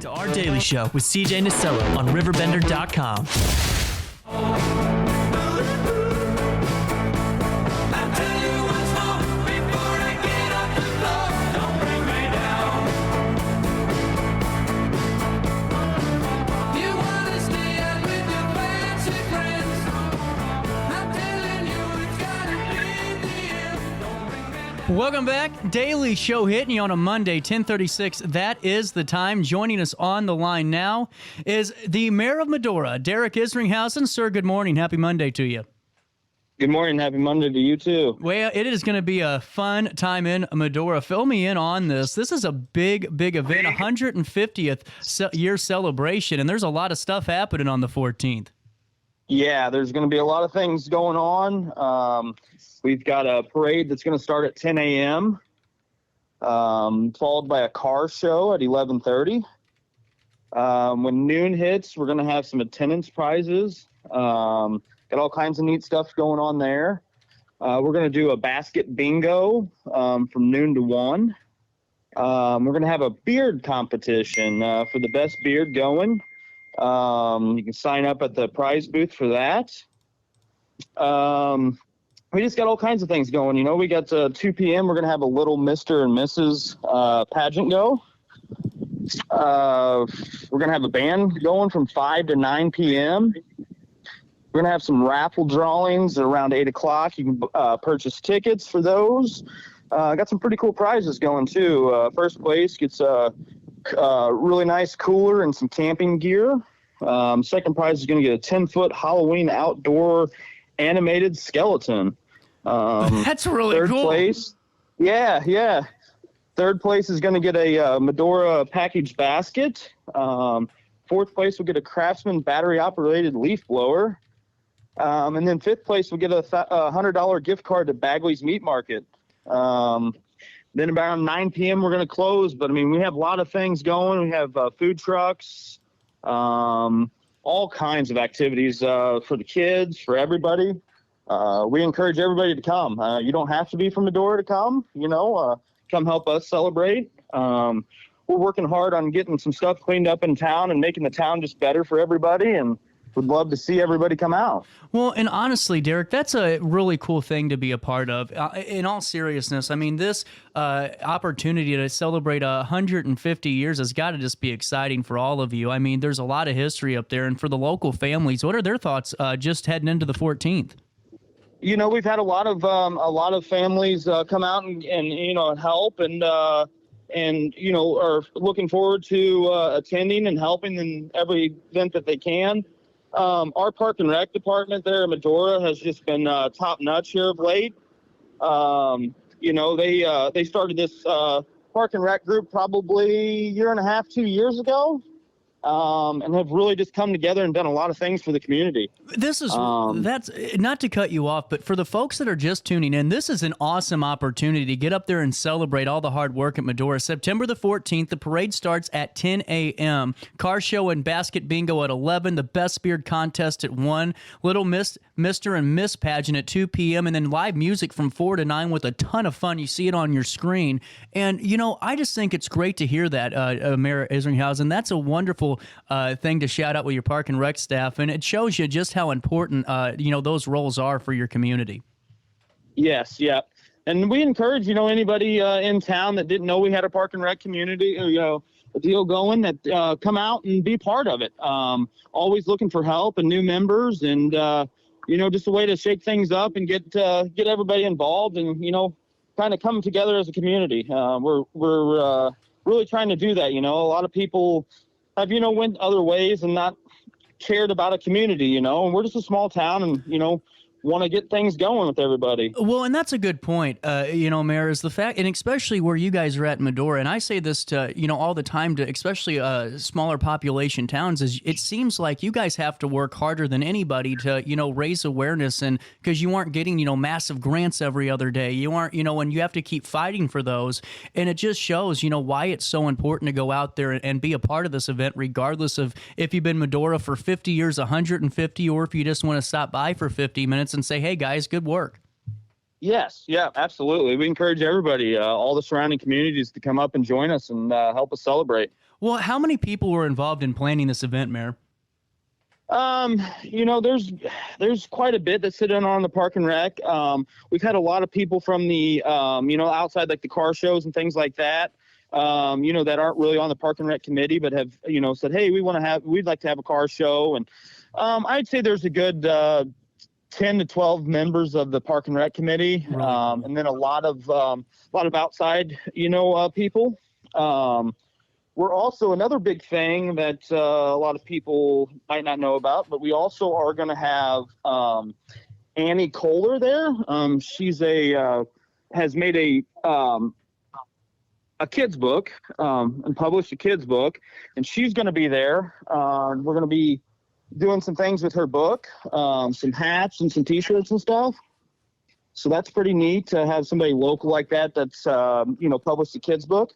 to Our Daily Show with CJ Nasello on RiverBender.com. Welcome back. Daily Show hitting you on a Monday, 10:36. That is the time. Joining us on the line now is the Mayor of Medora, Derek Isringhausen. Sir, good morning. Happy Monday to you. Good morning. Happy Monday to you, too. Well, it is going to be a fun time in Medora. Fill me in on this. This is a big event, 150th year celebration, and there's a lot of stuff happening on the 14th. Yeah, there's going to be a lot of things going on. We've got a parade that's going to start at 10 a.m., followed by a car show at 11:30. When noon hits, we're going to have some attendance prizes. Got all kinds of neat stuff going on there. We're going to do a basket bingo from noon to 1. We're going to have a beard competition for the best beard going. You can sign up at the prize booth for that. We just got all kinds of things going. You know, we got 2 p.m. We're going to have a little Mr. and Mrs. Pageant go. We're going to have a band going from 5 to 9 p.m. We're going to have some raffle drawings around 8 o'clock. You can purchase tickets for those. Got some pretty cool prizes going, too. First place gets a really nice cooler and some camping gear. Second prize is going to get a 10-foot Halloween outdoor animated skeleton. That's really third cool. Place, yeah. Third place is going to get a Medora package basket. Fourth place will get a Craftsman battery-operated leaf blower. And then fifth place will get a $100 gift card to Bagley's Meat Market. Then around 9 p.m. we're going to close, but I mean, we have a lot of things going. We have food trucks, all kinds of activities for the kids, for everybody. We encourage everybody to come. You don't have to be from Medora to come, come help us celebrate. We're working hard on getting some stuff cleaned up in town and making the town just better for everybody, and would love to see everybody come out. Well, and honestly, Derek, that's a really cool thing to be a part of. In all seriousness, I mean, this opportunity to celebrate 150 years has got to just be exciting for all of you. I mean, there's a lot of history up there, and for the local families, what are their thoughts just heading into the 14th? You know, we've had a lot of families come out and help and are looking forward to attending and helping in every event that they can. Our Park and Rec department there in Medora has just been top notch here of late. They started this Park and Rec group probably 1.5 to 2 years ago. And have really just come together and done a lot of things for the community. This is, that's not to cut you off, but for the folks that are just tuning in, this is an awesome opportunity to get up there and celebrate all the hard work at Medora. September the 14th, the parade starts at 10 a.m. Car show and basket bingo at 11, the best beard contest at 1, little Mr. and Miss pageant at 2 p.m., and then live music from 4 to 9 with a ton of fun. You see it on your screen. And, I just think it's great to hear that, Mayor Isringhausen. That's a wonderful thing to shout out with your Park and Rec staff, and it shows you just how important those roles are for your community. Yes, yeah, and we encourage anybody in town that didn't know we had a Park and Rec community, a deal going, that come out and be part of it. Always looking for help and new members, and just a way to shake things up and get everybody involved, and kind of come together as a community. We're really trying to do that. A lot of people have, went other ways and not cared about a community, and we're just a small town and, want to get things going with everybody. Well, and that's a good point, Mayor, is the fact, and especially where you guys are at Medora, and I say this to, all the time to especially smaller population towns, is it seems like you guys have to work harder than anybody to, raise awareness, and because you aren't getting, massive grants every other day. You aren't, and you have to keep fighting for those. And it just shows, why it's so important to go out there and be a part of this event, regardless of if you've been Medora for 50 years, 150, or if you just want to stop by for 50 minutes and say, hey, guys, good work. Yes, yeah, absolutely. We encourage everybody, all the surrounding communities, to come up and join us and help us celebrate. Well, how many people were involved in planning this event, Mayor? There's quite a bit that sit in on the Park and Rec. We've had a lot of people from the, outside, like the car shows and things like that, that aren't really on the Park and Rec committee, but have, said, hey, we'd like to have a car show. And I'd say there's a good 10 to 12 members of the Park and Rec committee, Really? and then a lot of outside, people. We're also another big thing that a lot of people might not know about, but we also are going to have Annie Kohler there. She's has made a kids book and published a kids book, and she's going to be there. We're going to be doing some things with her book, some hats and some T-shirts and stuff. So that's pretty neat to have somebody local like that that's published a kids book.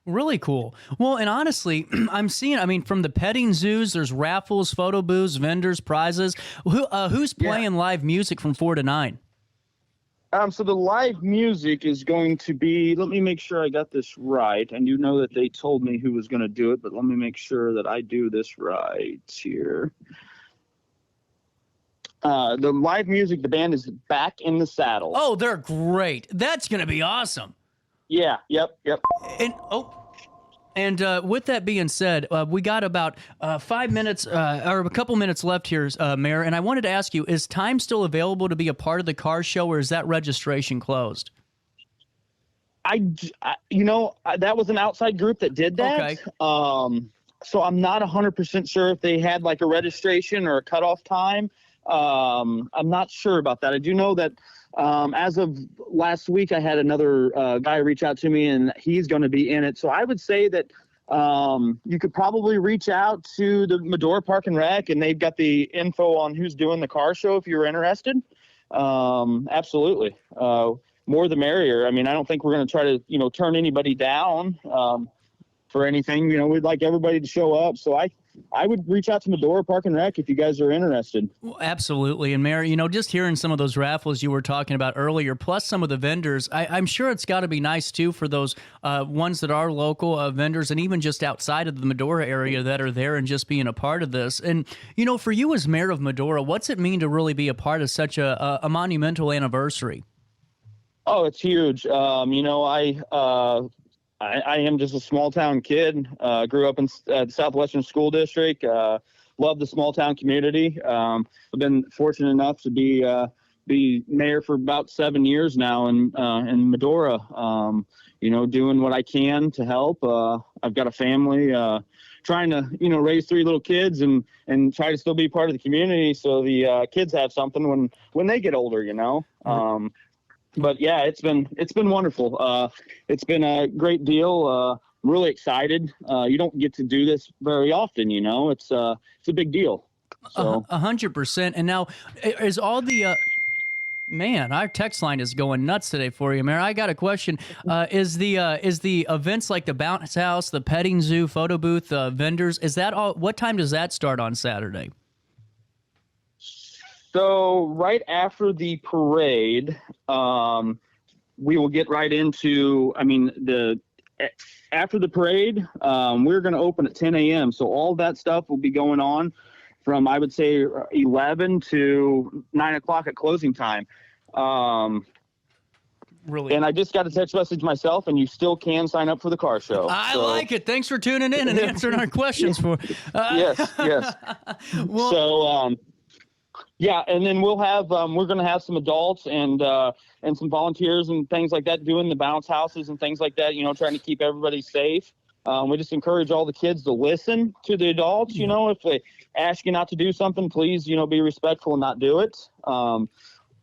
Really cool. Well, and honestly, I'm seeing, from the petting zoos, there's raffles, photo booths, vendors, prizes. Who's playing live music from 4 to 9? So the live music is going to be, let me make sure I got this right. And you know that they told me who was going to do it, but let me make sure that I do this right here. The live music, the band is Back in the Saddle. Oh, they're great. That's going to be awesome. Yeah, yep. And with that being said, we got about 5 minutes or a couple minutes left here, Mayor, and I wanted to ask you, is time still available to be a part of the car show, or is that registration closed? That was an outside group that did that. Okay. So I'm not 100% sure if they had like a registration or a cutoff time. I'm not sure about that. I do know that as of last week, I had another guy reach out to me, and he's going to be in it. So I would say that you could probably reach out to the Medora Park and Rec, and they've got the info on who's doing the car show if you're interested. Absolutely. More the merrier. I don't think we're going to try to, turn anybody down for anything. We'd like everybody to show up. So I would reach out to Medora Park and Rec if you guys are interested. Well, absolutely. And Mayor, just hearing some of those raffles you were talking about earlier, plus some of the vendors, I'm sure it's got to be nice too for those ones that are local vendors, and even just outside of the Medora area that are there and just being a part of this. And, for you as mayor of Medora, what's it mean to really be a part of such a monumental anniversary? Oh, it's huge. I am just a small town kid. Grew up in the Southwestern School District. Love the small town community. I've been fortunate enough to be mayor for about 7 years now in Medora. Doing what I can to help. I've got a family. Trying to raise 3 little kids and try to still be part of the community so the kids have something when they get older. But yeah, it's been wonderful. It's been a great deal. I'm really excited. You don't get to do this very often, It's a big deal. So 100%. And now, is all the man, our text line is going nuts today for you, Mayor. I got a question. Is the events like the bounce house, the petting zoo, photo booth, vendors? Is that all? What time does that start on Saturday? So right after the parade, we will get right into, after the parade, we're going to open at 10 a.m. So all that stuff will be going on from, I would say, 11 to 9 o'clock at closing time. Really? And I just got a text message myself, and you still can sign up for the car show. I like it. Thanks for tuning in and answering our questions. Yes. Well, so, yeah, and then we'll have we're going to have some adults and some volunteers and things like that doing the bounce houses and things like that, trying to keep everybody safe. We just encourage all the kids to listen to the adults. If they ask you not to do something, please, be respectful and not do it.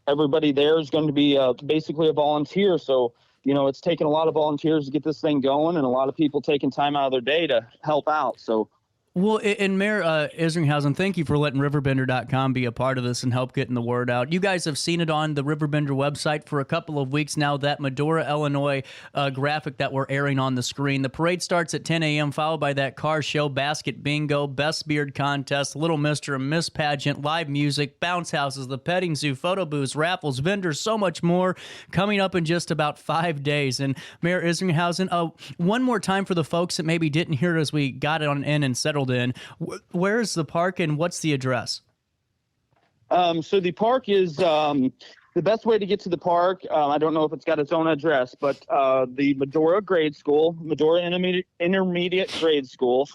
Everybody there is going to be basically a volunteer. So, it's taken a lot of volunteers to get this thing going, and a lot of people taking time out of their day to help out. So Well, and Mayor Isringhausen, thank you for letting RiverBender.com be a part of this and help getting the word out. You guys have seen it on the Riverbender website for a couple of weeks now, that Medora, Illinois graphic that we're airing on the screen. The parade starts at 10 a.m., followed by that car show, basket bingo, best beard contest, Little Mr. and Miss pageant, live music, bounce houses, the petting zoo, photo booths, raffles, vendors, so much more coming up in just about 5 days. And Mayor Isringhausen, one more time for the folks that maybe didn't hear it as we got it on in and settled in. Where is the park and what's the address? So the park is the best way to get to the park. I don't know if it's got its own address, but the Medora Grade School, Medora Intermediate Grade School,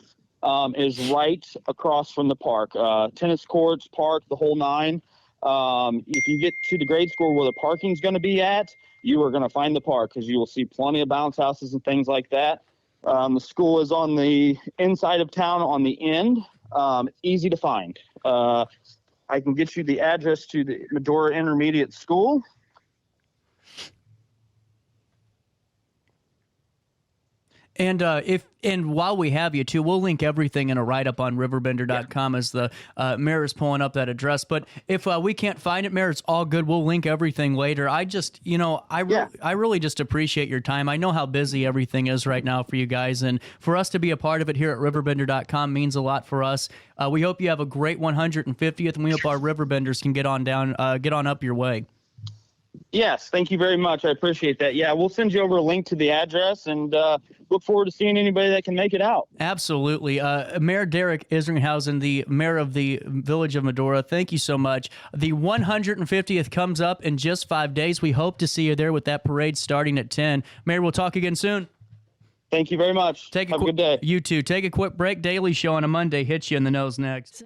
is right across from the park. Tennis courts, park, the whole nine. If you get to the grade school where the parking's going to be at, you are going to find the park because you will see plenty of bounce houses and things like that. The school is on the inside of town on the end. Easy to find. I can get you the address to the Medora Intermediate School. And while we have you too, we'll link everything in a write-up on RiverBender.com as the mayor is pulling up that address. But if we can't find it, Mayor, it's all good. We'll link everything later. I just, I really just appreciate your time. I know how busy everything is right now for you guys, and for us to be a part of it here at RiverBender.com means a lot for us. We hope you have a great 150th, and we hope our Riverbenders can get on up your way. Yes, thank you very much. I appreciate that. Yeah, we'll send you over a link to the address, and look forward to seeing anybody that can make it out. Absolutely. Mayor Derek Isringhausen, the mayor of the village of Medora, thank you so much. The 150th comes up in just 5 days. We hope to see you there with that parade starting at 10. Mayor, we'll talk again soon. Thank you very much. Have a good day. You too. Take a quick break. Daily Show on a Monday hits you in the nose next.